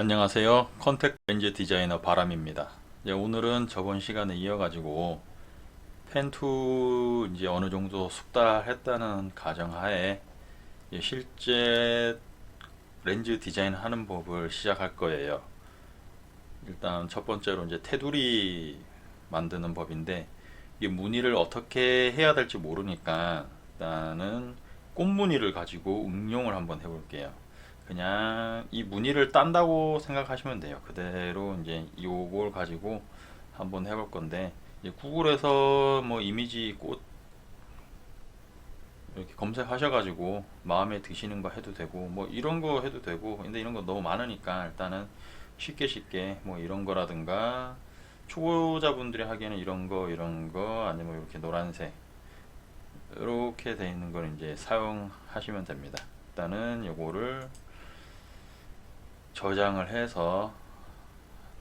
안녕하세요. 컨택 렌즈 디자이너 바람입니다. 오늘은 저번 시간에 이어가지고 펜2 이제 어느 정도 숙달했다는 가정하에 실제 렌즈 디자인 하는 법을 시작할 거예요. 일단 첫 번째로 이제 테두리 만드는 법인데, 이 무늬를 어떻게 해야 될지 모르니까 일단은 꽃무늬를 가지고 응용을 한번 해볼게요. 그냥 이 무늬를 딴다고 생각하시면 돼요. 그대로 이제 요걸 가지고 한번 해볼 건데, 이제 구글에서 뭐 이미지 꽃 이렇게 검색하셔가지고 마음에 드시는 거 해도 되고 뭐 이런 거 해도 되고, 근데 이런 거 너무 많으니까 일단은 쉽게 뭐 이런 거라든가, 초보자분들이 하기에는 이런 거 아니면 이렇게 노란색 이렇게 돼 있는 걸 이제 사용하시면 됩니다. 일단은 요거를 저장을 해서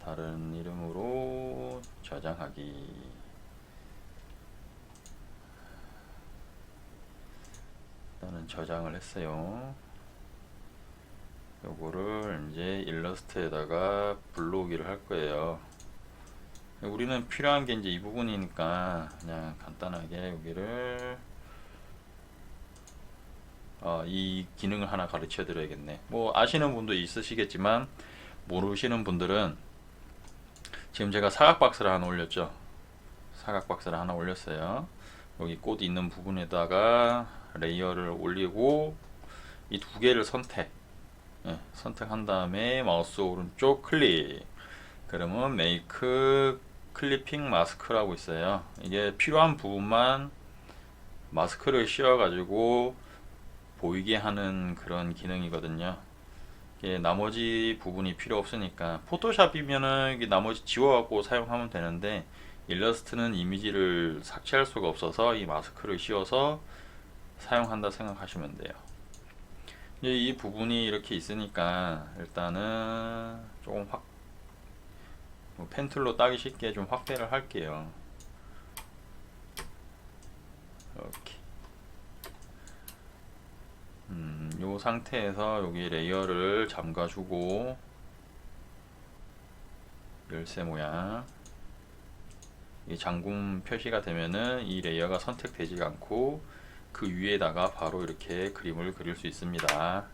다른 이름으로 저장하기. 일단은 저장을 했어요. 요거를 이제 일러스트에다가 불러오기를 할 거예요. 우리는 필요한 게 이제 이 부분이니까 그냥 간단하게 여기를 이 기능을 하나 가르쳐 드려야겠네. 뭐 아시는 분도 있으시겠지만 모르시는 분들은, 지금 제가 사각 박스를 하나 올렸죠. 사각 박스를 하나 올렸어요. 여기 꽃 있는 부분에다가 레이어를 올리고 이 두 개를 선택한 다음에 마우스 오른쪽 클릭. 그러면 메이크 클리핑 마스크라고 있어요. 이게 필요한 부분만 마스크를 씌워 가지고 보이게 하는 그런 기능이거든요. 이게 나머지 부분이 필요 없으니까, 포토샵이면은 이게 나머지 지워갖고 사용하면 되는데, 일러스트는 이미지를 삭제할 수가 없어서 이 마스크를 씌워서 사용한다 생각하시면 돼요. 이제 이 부분이 이렇게 있으니까 일단은 조금 펜툴로 따기 쉽게 좀 확대를 할게요. 이렇게. 요 상태에서 여기 레이어를 잠가주고, 열쇠 모양 이 잠금 표시가 되면은 이 레이어가 선택되지 않고 그 위에다가 바로 이렇게 그림을 그릴 수 있습니다.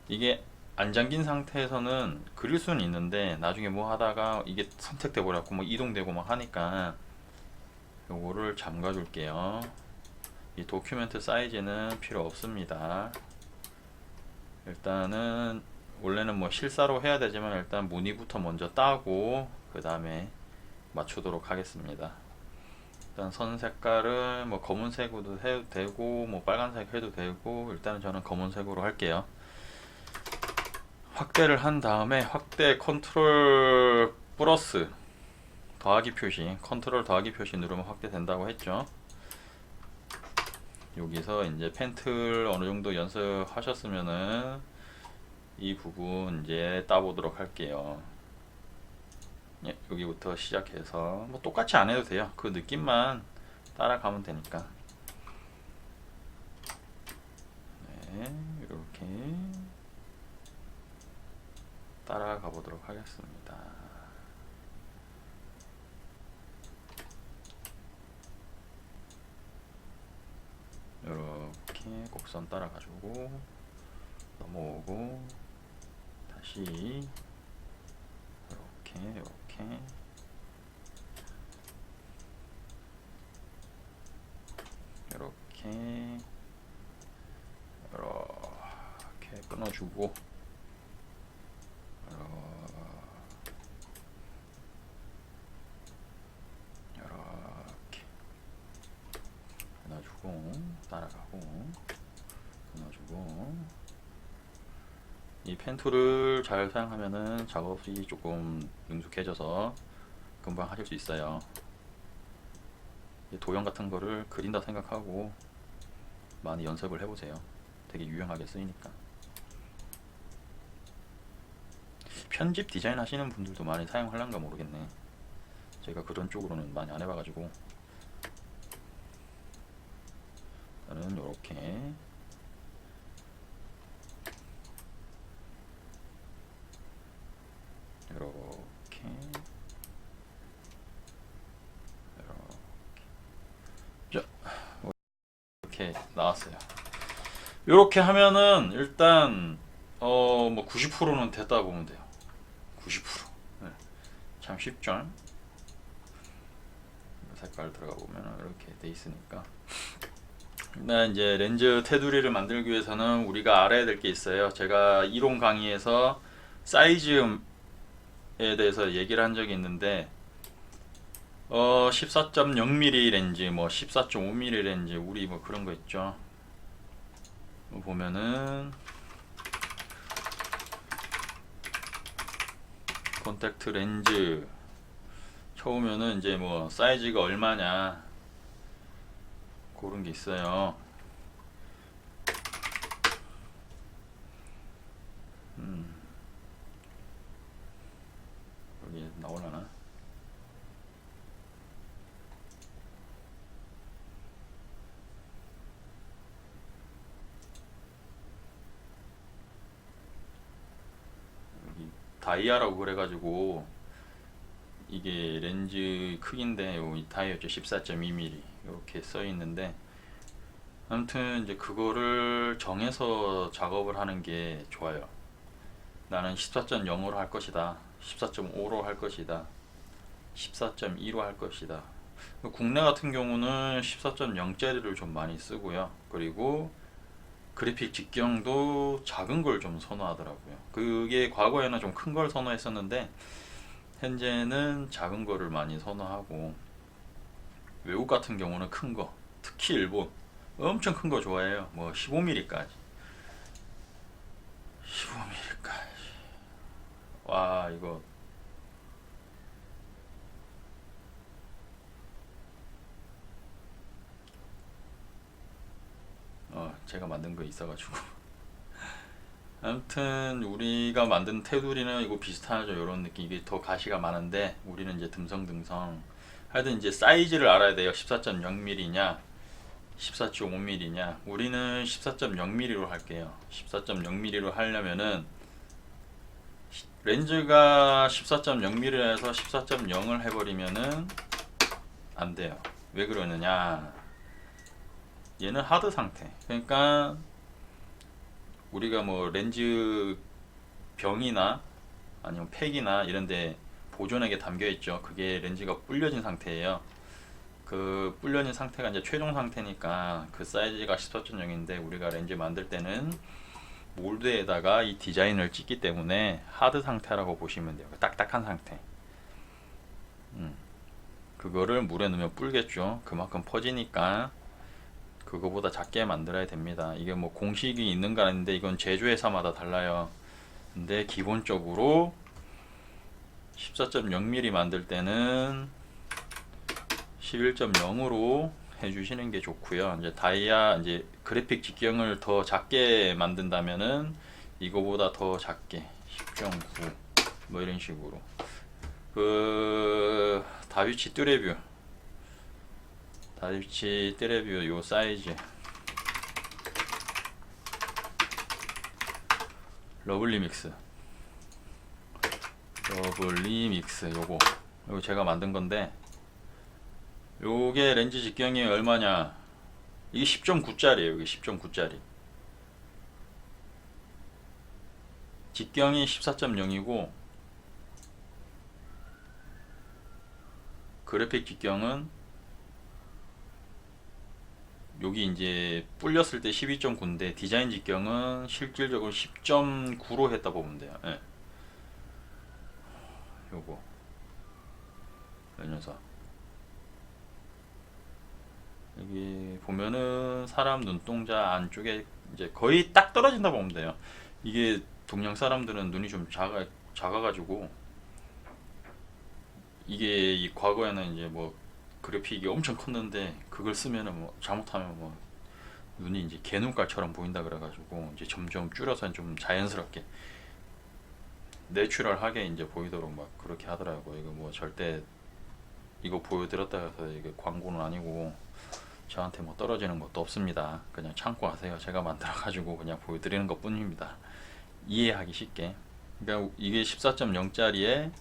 이게 안 잠긴 상태에서는 그릴 수는 있는데, 나중에 뭐 하다가 이게 선택돼 버렸고 뭐 이동되고 막 하니까 요거를 잠가 줄게요. 이 도큐멘트 사이즈는 필요 없습니다. 일단은 원래는 뭐 실사로 해야 되지만 일단 무늬부터 먼저 따고 그 다음에 맞추도록 하겠습니다. 일단 선 색깔은 뭐 검은색으로 해도 되고 뭐 빨간색 해도 되고, 일단은 저는 검은색으로 할게요. 확대를 한 다음에 확대 컨트롤 플러스 더하기 표시, 컨트롤 더하기 표시 누르면 확대된다고 했죠. 여기서 이제 펜틀 어느 정도 연습하셨으면은 이 부분 이제 따보도록 할게요. 예, 여기부터 시작해서 뭐 똑같이 안 해도 돼요. 그 느낌만 따라가면 되니까. 네, 이렇게 따라가 보도록 하겠습니다. 이렇게 곡선 따라가지고 넘어오고, 다시 이렇게 이렇게 끊어주고, 이렇게 끊어주고 따라가고 끊어주고. 이 펜툴을 잘 사용하면은 작업이 조금 능숙해져서 금방 하실 수 있어요. 도형 같은 거를 그린다 생각하고 많이 연습을 해보세요. 되게 유용하게 쓰이니까. 편집 디자인 하시는 분들도 많이 사용하려는가 모르겠네. 제가 그런 쪽으로는 많이 안 해봐가지고. 저는 요렇게 나왔어요. 이렇게 하면은 일단 뭐 90%는 됐다 보면 돼요. 90%. 네. 참 쉽죠? 색깔 들어가 보면 이렇게 돼 있으니까. 이제 렌즈 테두리를 만들기 위해서는 우리가 알아야 될 게 있어요. 제가 이론 강의에서 사이즈에 대해서 얘기를 한 적이 있는데 14.0mm 렌즈, 뭐 14.5mm 렌즈, 우리 뭐 그런 거 있죠. 보면은 콘택트 렌즈 처음에는 이제 뭐 사이즈가 얼마냐 그런 게 있어요. 여기 나오려나? 여기 다이아라고 그래가지고 이게 렌즈 크기인데 이 다이아죠. 14.2mm 이렇게 써 있는데, 아무튼 이제 그거를 정해서 작업을 하는 게 좋아요. 나는 14.0으로 할 것이다, 14.5로 할 것이다, 14.2로 할 것이다. 국내 같은 경우는 14.0짜리를 좀 많이 쓰고요. 그리고 그래픽 직경도 작은 걸 좀 선호하더라고요. 그게 과거에는 좀 큰 걸 선호했었는데 현재는 작은 거를 많이 선호하고, 외국 같은 경우는 큰 거, 특히 일본 엄청 큰 거 좋아해요. 뭐 15mm까지. 15mm까지. 와, 이거 제가 만든 거 있어가지고 아무튼 우리가 만든 테두리는 이거 비슷하죠. 이런 느낌. 이게 더 가시가 많은데 우리는 이제 듬성듬성. 하여튼 이제 사이즈를 알아야 돼요. 14.0mm냐 14.5mm냐. 우리는 14.0mm로 할게요. 14.0mm로 하려면은 렌즈가 14.0mm에서 14.0을 해버리면은 안 돼요. 왜 그러느냐, 얘는 하드 상태. 그러니까 우리가 뭐 렌즈 병이나 아니면 팩이나 이런데 보존액에 담겨 있죠. 그게 렌즈가 불려진 상태예요. 그 불려진 상태가 이제 최종 상태니까 그 사이즈가 14.0인데 우리가 렌즈 만들 때는 몰드에다가 이 디자인을 찍기 때문에 하드 상태라고 보시면 돼요. 딱딱한 상태. 그거를 물에 넣으면 불겠죠. 그만큼 퍼지니까 그거보다 작게 만들어야 됩니다. 이게 뭐 공식이 있는가 아닌데 이건 제조회사마다 달라요. 근데 기본적으로 14.0mm 만들 때는 11.0으로 해주시는 게 좋고요. 이제 다이아 이제 그래픽 직경을 더 작게 만든다면은 이거보다 더 작게 10.9 뭐 이런 식으로. 그 다비치 뚜레뷰 요 사이즈 러블리 믹스 요거 제가 만든 건데, 요게 렌즈 직경이 얼마냐, 이게 10.9짜리에요 이게 10.9짜리 직경이 14.0이고 그래픽 직경은 여기 이제 불렸을 때 12.9인데 디자인 직경은 실질적으로 10.9로 했다 보면 돼요. 예. 요거 연연사 여기 보면은 사람 눈동자 안쪽에 이제 거의 딱 떨어진다 보면 돼요. 이게 동양 사람들은 눈이 좀 작아가지고 이게 이 과거에는 이제 뭐 그래픽이 엄청 컸는데 그걸 쓰면은 뭐 잘못하면 뭐 눈이 이제 개눈깔처럼 보인다 그래가지고 이제 점점 줄여서 좀 자연스럽게 내추럴하게 이제 보이도록 막 그렇게 하더라고요. 이거 뭐 절대 이거 보여드렸다 해서 이게 광고는 아니고 저한테 뭐 떨어지는 것도 없습니다. 그냥 참고하세요. 제가 만들어가지고 그냥 보여드리는 것 뿐입니다. 이해하기 쉽게. 그러니까 이게 14.0짜리에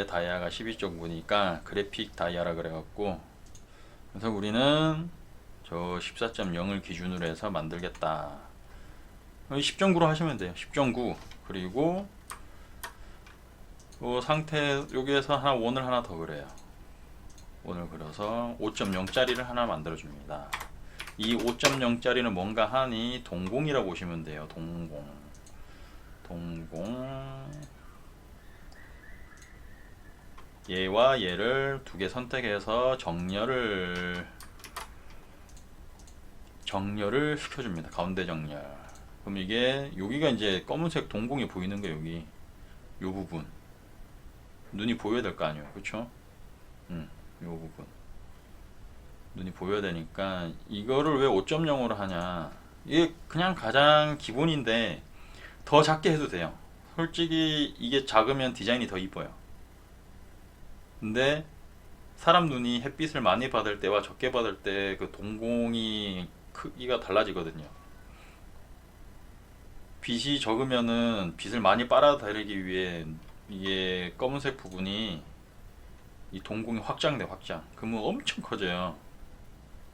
다이아가 12.9니까 그래픽 다이아라 그래갖고 그래서 우리는 저 14.0을 기준으로 해서 만들겠다. 10.9로 하시면 돼요. 10.9. 그리고 그 상태 여기에서 하나 원을 하나 더 그려요. 원을 그려서 5.0짜리를 하나 만들어 줍니다. 이 5.0짜리는 뭔가 하니 동공이라고 보시면 돼요. 동공 얘와 얘를 두 개 선택해서 정렬을 시켜줍니다. 가운데 정렬. 그럼 이게 여기가 이제 검은색 동공이 보이는 게 여기 요 부분 눈이 보여야 될 거 아니에요, 그렇죠? 요 부분 눈이 보여야 되니까 이거를 왜 5.0으로 하냐? 이게 그냥 가장 기본인데 더 작게 해도 돼요. 솔직히 이게 작으면 디자인이 더 이뻐요. 근데 사람 눈이 햇빛을 많이 받을 때와 적게 받을 때 그 동공이 크기가 달라지거든요. 빛이 적으면은 빛을 많이 빨아들이기 위해 이게 검은색 부분이 이 동공이 확장. 그러면 엄청 커져요.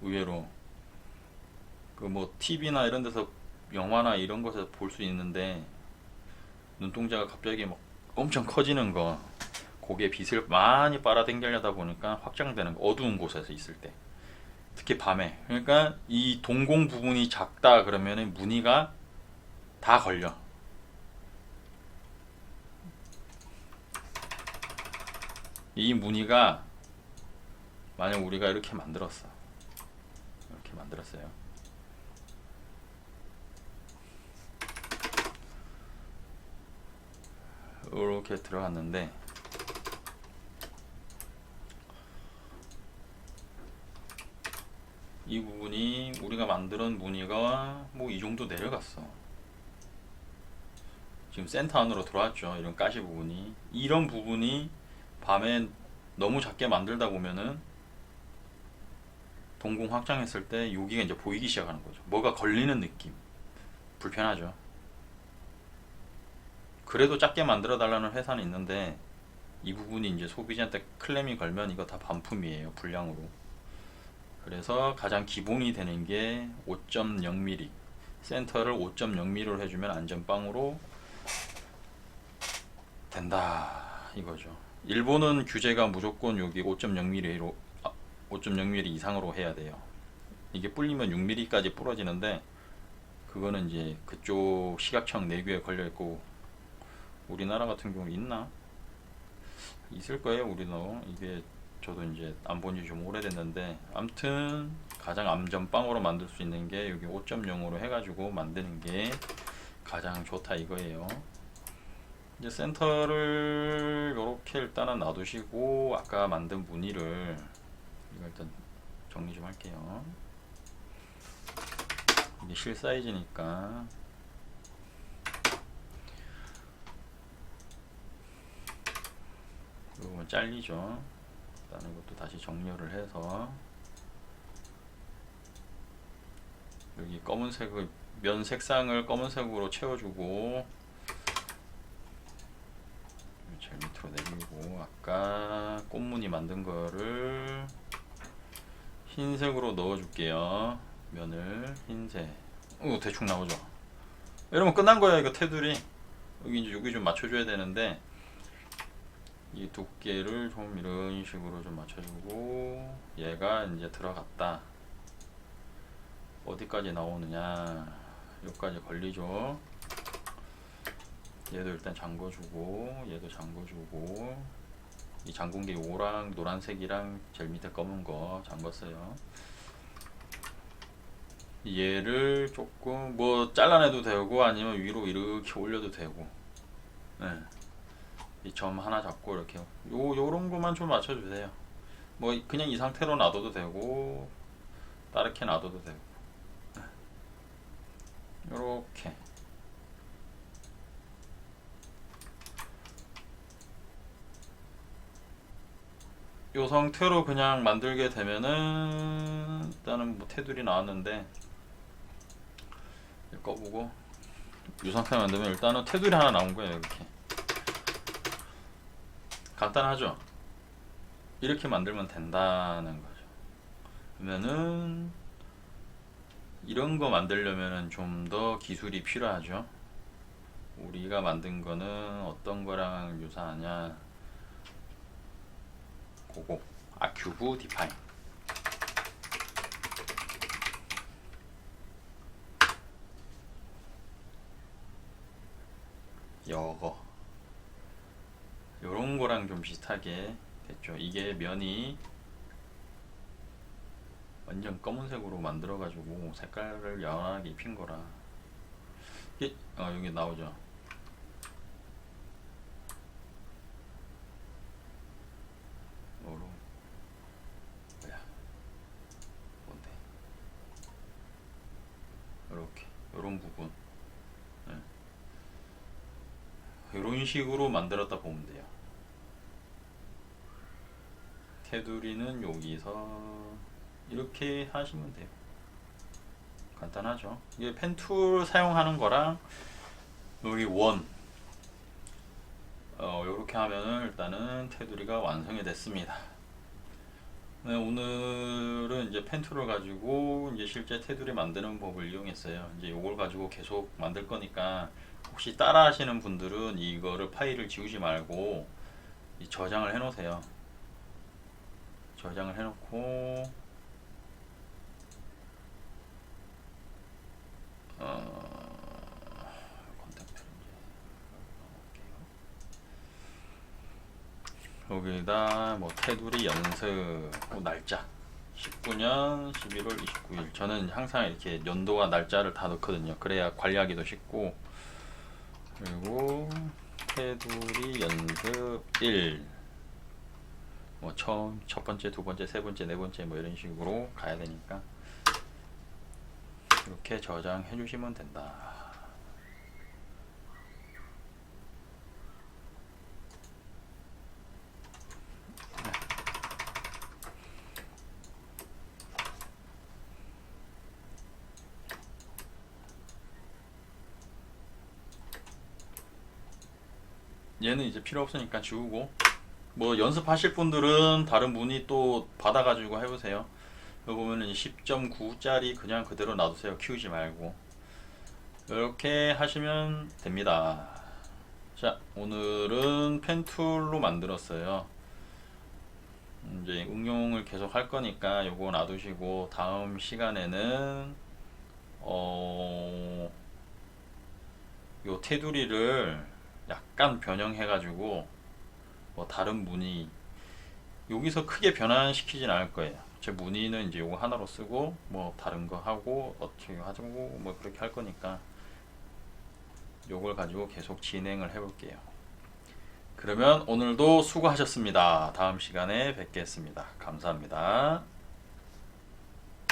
의외로 그 뭐 TV나 이런 데서 영화나 이런 곳에서 볼 수 있는데 눈동자가 갑자기 막 엄청 커지는 거, 고개 빛을 많이 빨아당기려다 보니까 확장되는 거, 어두운 곳에서 있을 때, 특히 밤에. 그러니까 이 동공 부분이 작다 그러면은 무늬가 다 걸려. 이 무늬가 만약 우리가 이렇게 만들었어요. 이렇게 들어갔는데 이 부분이 우리가 만든 무늬가 뭐 이 정도 내려갔어. 지금 센터 안으로 들어왔죠. 이런 가시 부분이. 이런 부분이 밤에 너무 작게 만들다 보면은 동공 확장했을 때 여기가 이제 보이기 시작하는 거죠. 뭐가 걸리는 느낌. 불편하죠. 그래도 작게 만들어 달라는 회사는 있는데 이 부분이 이제 소비자한테 클램이 걸면 이거 다 반품이에요. 불량으로. 그래서 가장 기본이 되는 게 5.0mm. 센터를 5.0mm로 해주면 안전빵으로 된다 이거죠. 일본은 규제가 무조건 여기 5.0mm 이상으로 해야 돼요. 이게 불리면 6mm까지 부러지는데 그거는 이제 그쪽 시각청 내규에 걸려 있고, 우리나라 같은 경우 있나? 있을 거예요. 우리도 이게 저도 이제 안 본 지 좀 오래됐는데, 암튼 가장 안전빵으로 만들 수 있는 게 여기 5.0으로 해가지고 만드는 게 가장 좋다 이거예요. 이제 센터를 이렇게 일단은 놔두시고 아까 만든 무늬를 이거 일단 정리 좀 할게요. 이게 실 사이즈니까 이거 잘리죠. 일단 이것도 다시 정렬을 해서 여기 검은색을 면 색상을 검은색으로 채워주고 제일 밑으로 내리고 아까 꽃무늬 만든 거를 흰색으로 넣어줄게요. 면을 흰색. 대충 나오죠. 이러면 끝난 거야. 이거 테두리 여기 이제 여기 좀 맞춰줘야 되는데 이 두께를 좀 이런 식으로 좀 맞춰주고, 얘가 이제 들어갔다. 어디까지 나오느냐, 여기까지 걸리죠. 얘도 일단 잠궈주고, 얘도 잠궈주고, 이 잠근 게 요랑 노란색이랑 제일 밑에 검은 거 잠궜어요. 얘를 조금 뭐 잘라내도 되고 아니면 위로 이렇게 올려도 되고, 네. 이 점 하나 잡고 이렇게 요런 것만 좀 맞춰주세요. 뭐 그냥 이 상태로 놔둬도 되고 다르게 놔둬도 되고, 요렇게 요 상태로 그냥 만들게 되면은 일단은 뭐 테두리 나왔는데 꺼보고 이 상태 만들면 일단은 테두리 하나 나온 거예요. 이렇게 간단하죠. 이렇게 만들면 된다는 거죠. 그러면은 이런 거 만들려면은 좀 더 기술이 필요하죠. 우리가 만든 거는 어떤 거랑 유사하냐? 그거 아큐브 디파인. 요거 요런 거랑 좀 비슷하게 됐죠. 이게 면이 완전 검은색으로 만들어 가지고 색깔을 연하게 입힌 거라 이게 여기 나오죠. 요런 뭐야 뭔데 요렇게 요런 부분 요런 식으로 만들었다 보면 돼요. 테두리는 여기서 이렇게 하시면 돼요. 간단하죠. 이게 펜툴 사용하는 거랑 여기 원 요렇게 하면은 일단은 테두리가 완성이 됐습니다. 네, 오늘은 이제 펜툴을 가지고 이제 실제 테두리 만드는 법을 이용했어요. 이제 요걸 가지고 계속 만들 거니까 혹시 따라 하시는 분들은 이거를 파일을 지우지 말고 저장을 해 놓으세요. 저장을 해 놓고 여기다 뭐 테두리 연습 뭐 날짜 19년 11월 29일 저는 항상 이렇게 연도와 날짜를 다 넣거든요. 그래야 관리하기도 쉽고. 그리고 테두리 연습 1 뭐 처음 첫 번째 두 번째 세 번째 네 번째 뭐 이런 식으로 가야 되니까 이렇게 저장해 주시면 된다. 얘는 이제 필요 없으니까 지우고, 뭐 연습하실 분들은 다른 문의 또 받아가지고 해보세요. 여기 보면은 10.9짜리 그냥 그대로 놔두세요. 키우지 말고. 이렇게 하시면 됩니다. 자, 오늘은 펜툴로 만들었어요. 이제 응용을 계속 할 거니까 요거 놔두시고 다음 시간에는 요 테두리를 약간 변형해 가지고 뭐 다른 무늬 여기서 크게 변환시키진 않을 거예요. 제 무늬는 이제 요거 하나로 쓰고 뭐 다른 거 하고 어떻게 하고 뭐 그렇게 할 거니까 요걸 가지고 계속 진행을 해 볼게요. 그러면 오늘도 수고하셨습니다. 다음 시간에 뵙겠습니다. 감사합니다.